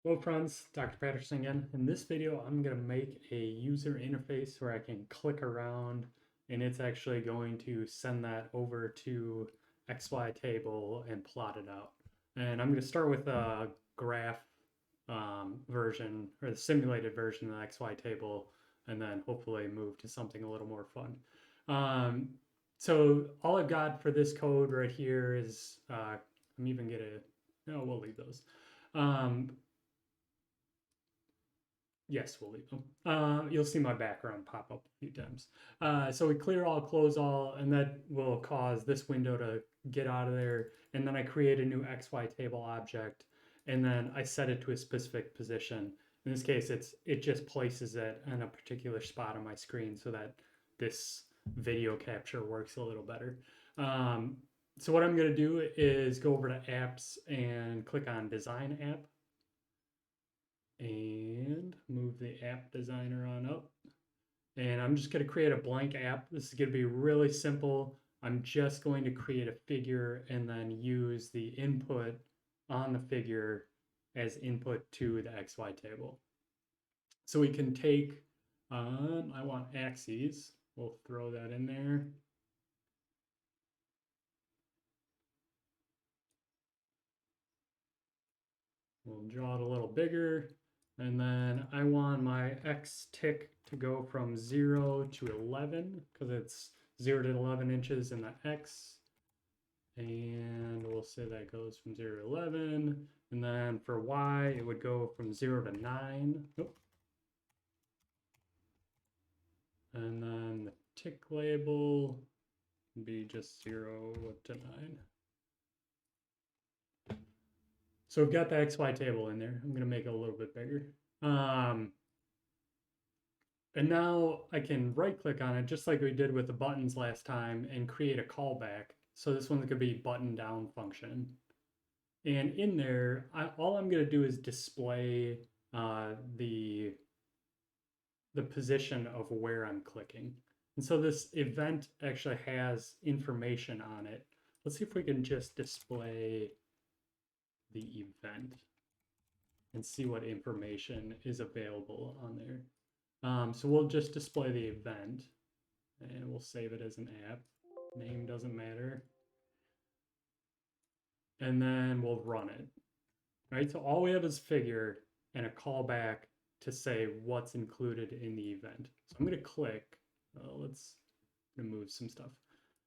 Hello friends, Dr. Patterson again. In this video, I'm going to make a user interface where I can click around and it's actually going to send that over to XYTable and plot it out. And I'm going to start with a graph version or the simulated version of the XYTable and then hopefully move to something a little more fun. So all I've got for this code right here is, I'm even going to, no, we'll leave those. Yes, we'll leave them. You'll see my background pop up a few times. So we clear all, close all, and that will cause this window to get out of there. And then I create a new XYTable object, and then I set it to a specific position. In this case, it just places it in a particular spot on my screen so that this video capture works a little better. So what I'm going to do is go over to apps and click on design app and move the app designer on up. And I'm just going to create a blank app. This is going to be really simple. I'm just going to create a figure and then use the input on the figure as input to the XYTable. So we can take, I want axes. We'll throw that in there. We'll draw it a little bigger. And then I want my X tick to go from 0 to 11 because it's 0 to 11 inches in the X. And we'll say that goes from 0 to 11. And then for Y, it would go from 0 to 9. Nope. And then the tick label would be just 0 to 9. So we've got the XYTable in there. I'm going to make it a little bit bigger. And now I can right click on it just like we did with the buttons last time and create a callback. So this one could be button down function. And in there, all I'm going to do is display the position of where I'm clicking. And so this event actually has information on it. Let's see if we can just display the event and see what information is available on there. So we'll just display the event and we'll save it as an app. Name doesn't matter. And then we'll run it. Right, so all we have is figure and a callback to say what's included in the event. So I'm going to click. Let's remove some stuff.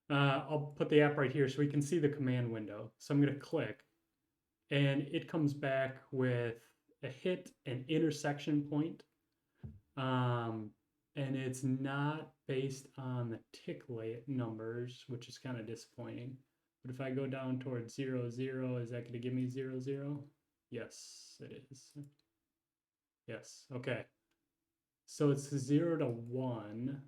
I'll put the app right here so we can see the command window. So I'm going to click. And it comes back with a hit and intersection point. And it's not based on the tick numbers, which is kind of disappointing. But if I go down towards 0, 0, is that going to give me 0, 0? Yes, it is. Yes, okay. So it's 0 to 1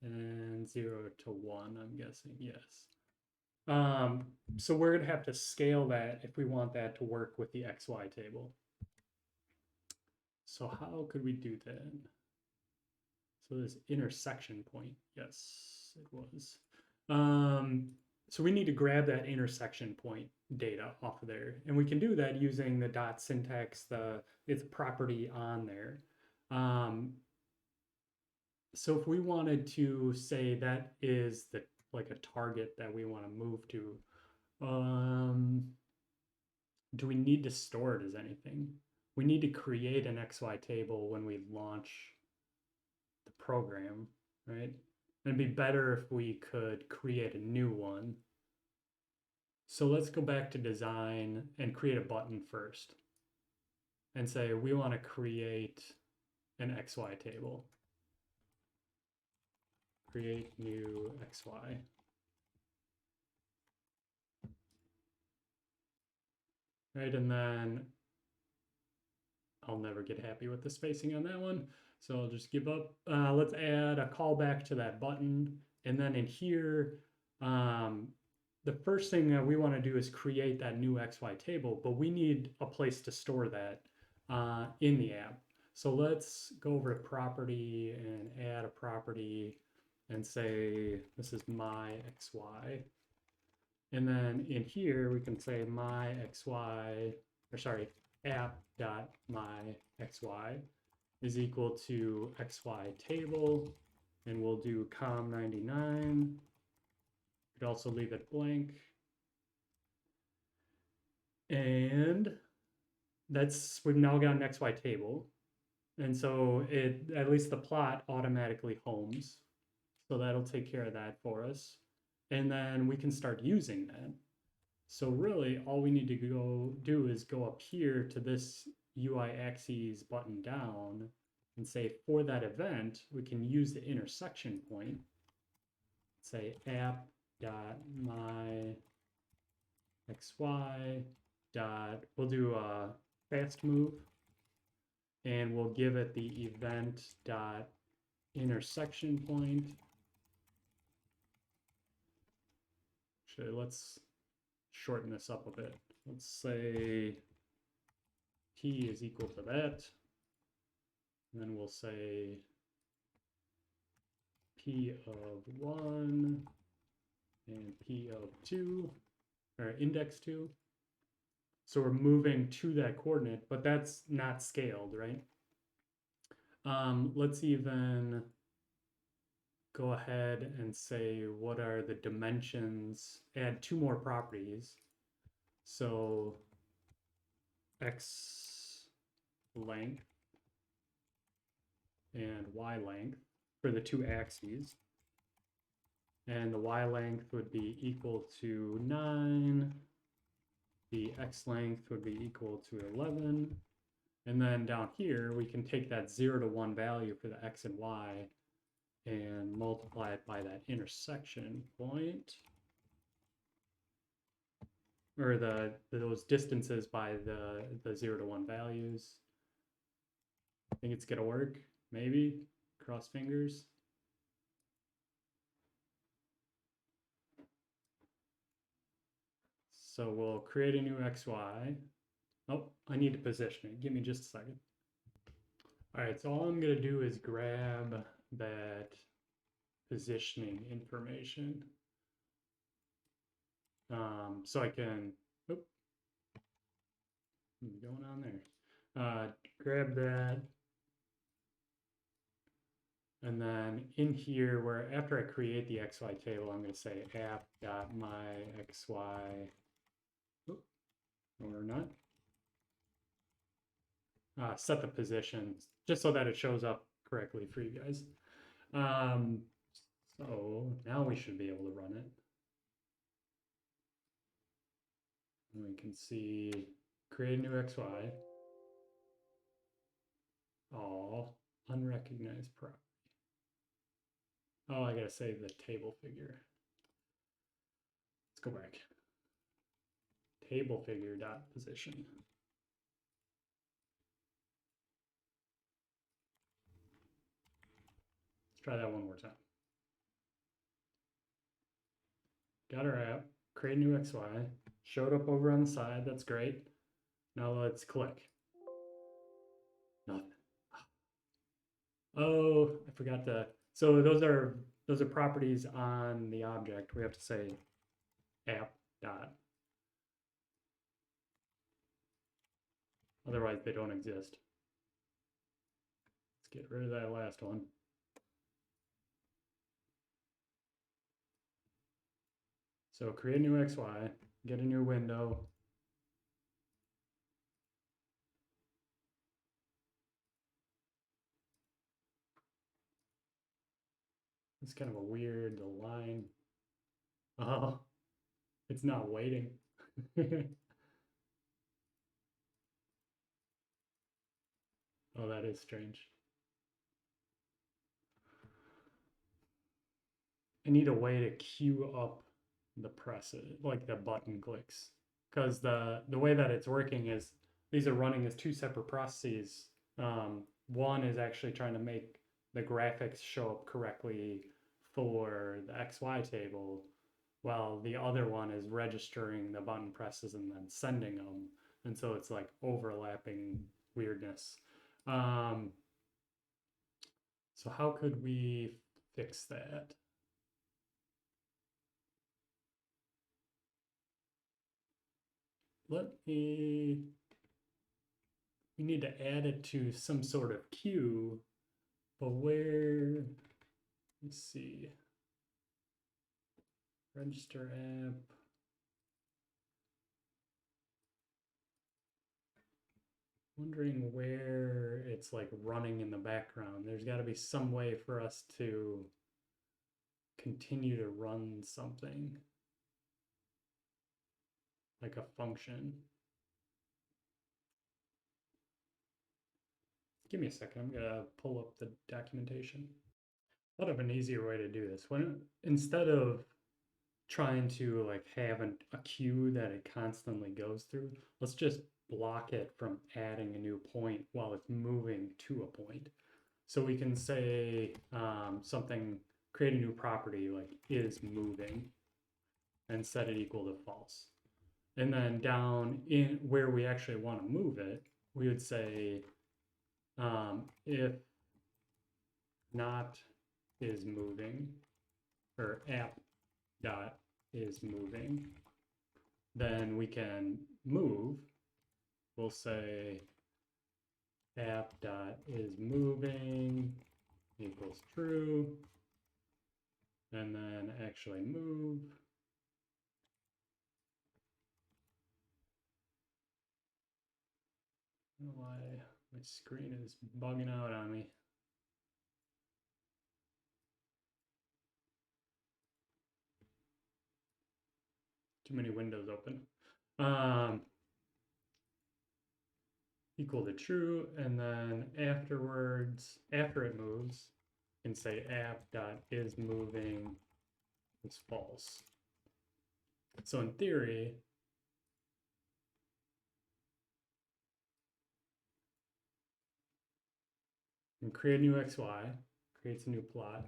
and 0 to 1, I'm guessing, yes. So we're going to have to scale that if we want that to work with the XYTable. So how could we do that? So this intersection point, yes, it was. So we need to grab that intersection point data off of there. And we can do that using the dot syntax, its property on there. So if we wanted to say that is like a target that we want to move to, do we need to store it as anything? We need to create an XYTable when we launch the program, right? It'd be better if we could create a new one. So let's go back to design and create a button first and say we want to create an XYTable. Create new XY. Right, and then I'll never get happy with the spacing on that one. So I'll just give up. Let's add a callback to that button. And then in here, the first thing that we want to do is create that new XYTable, but we need a place to store that in the app. So let's go over to property and add a property and say, this is my XY. And then in here, we can say my XY, or sorry, app.myxy is equal to XYTable, and we'll do com99. You could also leave it blank. And we've now got an XYTable. And so at least the plot automatically homes. So that'll take care of that for us. And then we can start using that. So really all we need to go do is go up here to this UI axes button down and say for that event, we can use the intersection point. Say app.myxy we'll do a fast move, and we'll give it the event dot intersection point. Actually, let's shorten this up a bit. Let's say p is equal to that. And then we'll say p of 1 and p of 2, or index 2. So we're moving to that coordinate, but that's not scaled, right? Let's even go ahead and say what are the dimensions, add 2 more properties. So x length and y length for the 2 axes. And the y length would be equal to 9. The x length would be equal to 11. And then down here, we can take that 0 to 1 value for the x and y and multiply it by that intersection point, or those distances by the 0 to 1 values. I think it's gonna work, maybe, cross fingers. So we'll create a new XY. Oh, I need to position it. Give me just a second. All right, so all I'm gonna do is grab that positioning information. So I can, what's going on there? Grab that. And then in here, where after I create the XY table, I'm going to say app.myxy, or not. Set the positions, just so that it shows up correctly for you guys. So now we should be able to run it. And we can see create a new XY. Oh, unrecognized property. Oh, I gotta save the table figure. Let's go back. Table figure dot position. Let's try that one more time. Got our app, create a new XY, showed up over on the side, that's great. Now let's click. Nothing. Oh, I forgot to, so those are properties on the object. We have to say app dot. Otherwise they don't exist. Let's get rid of that last one. So create a new XY, get a new window. It's kind of a weird line. Oh, it's not waiting. Oh, that is strange. I need a way to queue up the presses, like the button clicks, because the way that it's working is these are running as 2 separate processes. One is actually trying to make the graphics show up correctly for the XY table, while the other one is registering the button presses and then sending them. And so it's like overlapping weirdness. So how could we fix that? Let me we need to add it to some sort of queue, but where, let's see, register app. Wondering where it's like running in the background. There's got to be some way for us to continue to run something, like a function. Give me a second, I'm gonna pull up the documentation. Thought of an easier way to do this. When instead of trying to like have a queue that it constantly goes through, let's just block it from adding a new point while it's moving to a point. So we can say something, create a new property like is moving and set it equal to false. And then down in where we actually want to move it, we would say if not is moving, or app dot is moving, then we can move. We'll say app dot is moving equals true, and then actually move. I don't know why my screen is bugging out on me. Too many windows open. Equal to true, and then afterwards, after it moves, you can say app dot is moving is false. So in theory, and create a new XY, creates a new plot,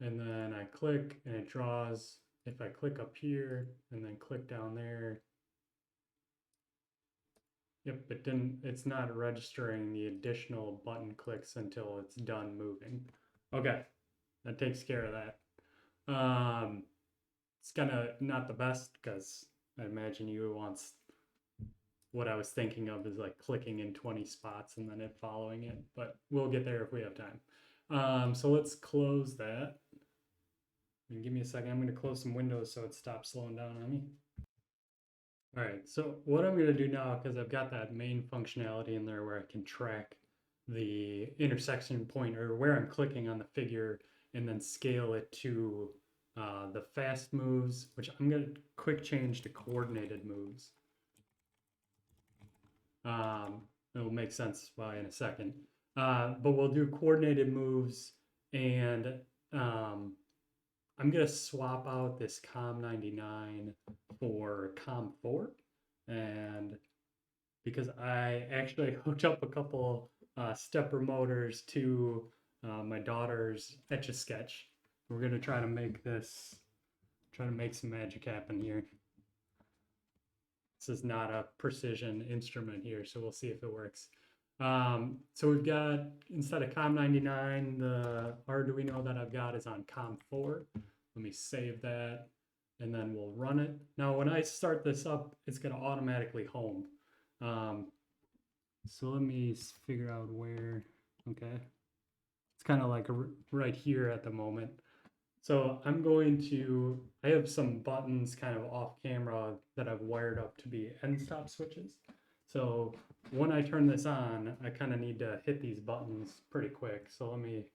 and then I click and it draws. If I click up here and then click down there, yep, it's not registering the additional button clicks until it's done moving. Okay, that takes care of that. It's kind of not the best because I imagine you wants, what I was thinking of is like clicking in 20 spots and then it following it, but we'll get there if we have time. So let's close that. And give me a second, I'm gonna close some windows so it stops slowing down on me. All right, so what I'm gonna do now, because I've got that main functionality in there where I can track the intersection point or where I'm clicking on the figure and then scale it to the fast moves, which I'm gonna quick change to coordinated moves. It'll make sense why in a second. But we'll do coordinated moves, and I'm gonna swap out this COM99 for COM4, and because I actually hooked up a couple stepper motors to my daughter's Etch-a-Sketch. We're gonna try to make some magic happen here. This is not a precision instrument here, so we'll see if it works. So we've got, instead of COM99, the Arduino that I've got is on COM4. Let me save that, and then we'll run it. Now, when I start this up, it's gonna automatically home. So let me figure out where, okay. It's kind of like right here at the moment. So I'm going to, I have some buttons kind of off camera that I've wired up to be end stop switches. So when I turn this on, I kind of need to hit these buttons pretty quick. So let me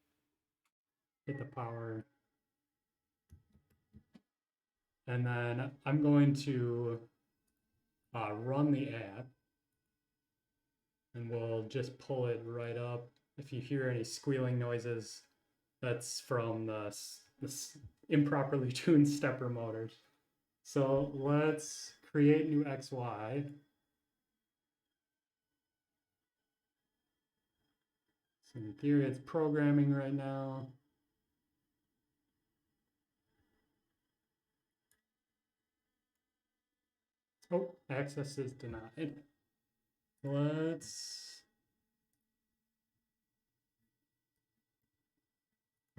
hit the power. And then I'm going to run the app. And we'll just pull it right up. If you hear any squealing noises, that's from the improperly tuned stepper motors. So let's create new XY. So in theory, it's programming right now. Oh, access is denied. Let's,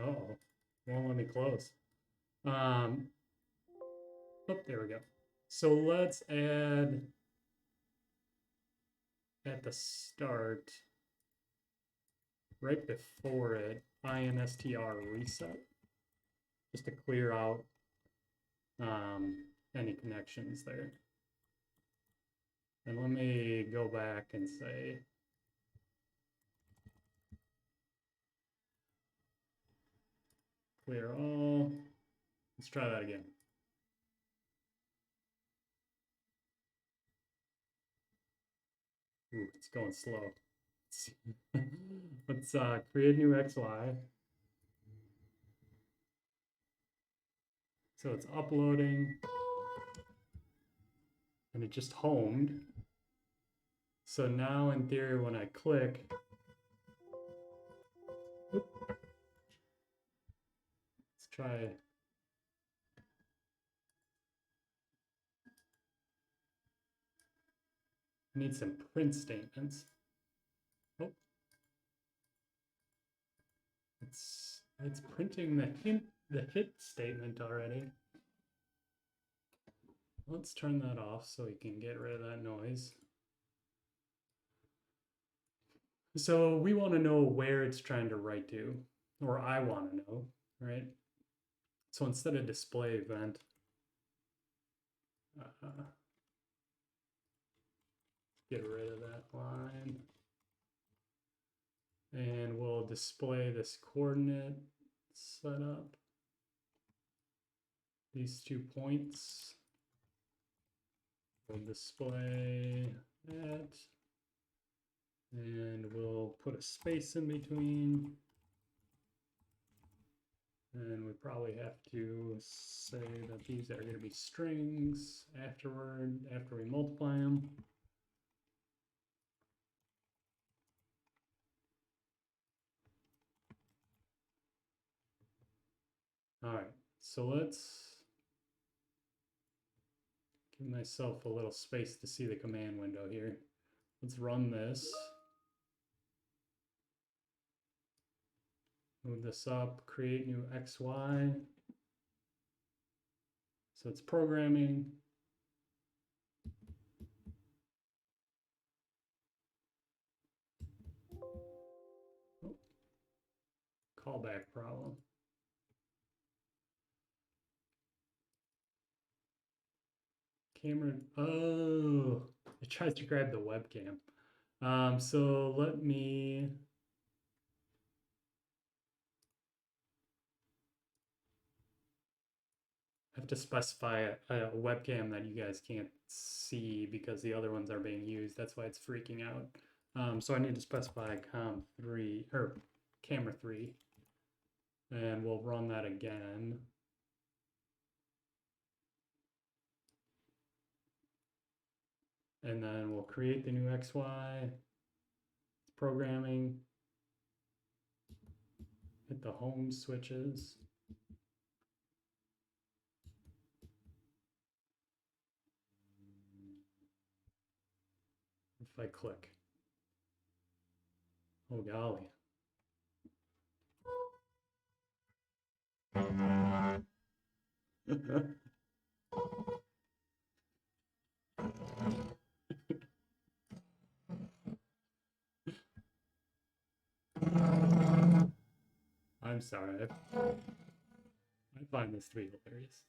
oh, won't let me close. Oh, there we go. So let's add at the start, right before it, instr reset, just to clear out any connections there. And let me go back and say, clear all. Let's try that again. Ooh, it's going slow. Let's create a new XY. So it's uploading, and it just homed. So now in theory, when I click, let's try. I need some print statements. Oh, it's printing the hit statement already. Let's turn that off so we can get rid of that noise. So we want to know where it's trying to write to, or I want to know, right? So instead of display event, get rid of that line. And we'll display this coordinate setup. These 2 points. We'll display that. And we'll put a space in between. And we probably have to say that these are going to be strings afterward, after we multiply them. All right, so let's give myself a little space to see the command window here. Let's run this. Move this up, create new XY. So it's programming. Oh. Callback problem. Camera, oh, it tries to grab the webcam. So let me, I have to specify a webcam that you guys can't see because the other ones are being used. That's why it's freaking out. So I need to specify COM3 or camera 3, and we'll run that again. And then we'll create the new XY, programming, hit the home switches. If I click, oh golly. I'm sorry. I find this to be hilarious.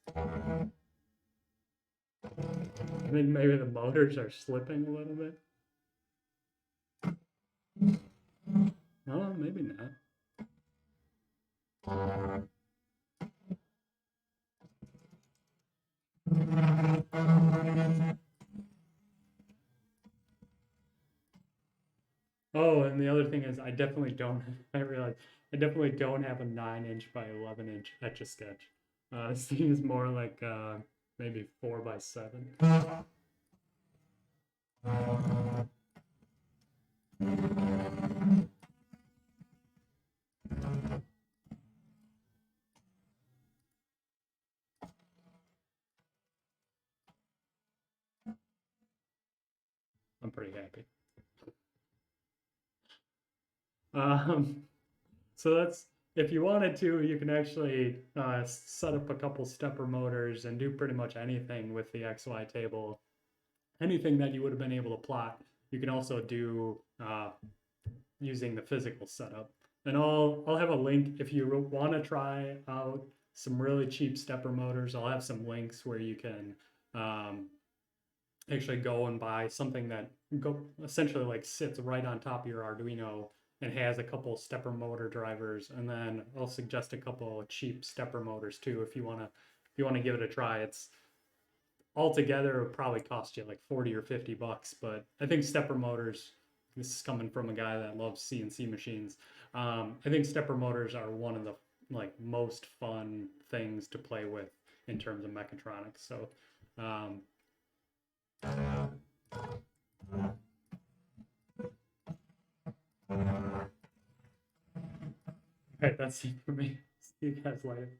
I think maybe the motors are slipping a little bit. Oh, maybe not. Oh, and the other thing is I definitely don't, I realize, I definitely don't have a 9-inch by 11-inch Etch-a-Sketch. This thing is more like maybe 4x7. I'm pretty happy. So that's, if you wanted to, you can actually set up a couple stepper motors and do pretty much anything with the XYTable, anything that you would have been able to plot you can also do using the physical setup. And I'll have a link if you want to try out some really cheap stepper motors. I'll have some links where you can actually go and buy something that essentially like sits right on top of your Arduino and has a couple stepper motor drivers. And then I'll suggest a couple cheap stepper motors too if you want to give it a try. It's altogether it'll probably cost you like 40 or 50 bucks, but I think stepper motors, this is coming from a guy that loves CNC machines. I think stepper motors are one of the like most fun things to play with in terms of mechatronics. So all right, that's it for me. See you guys later.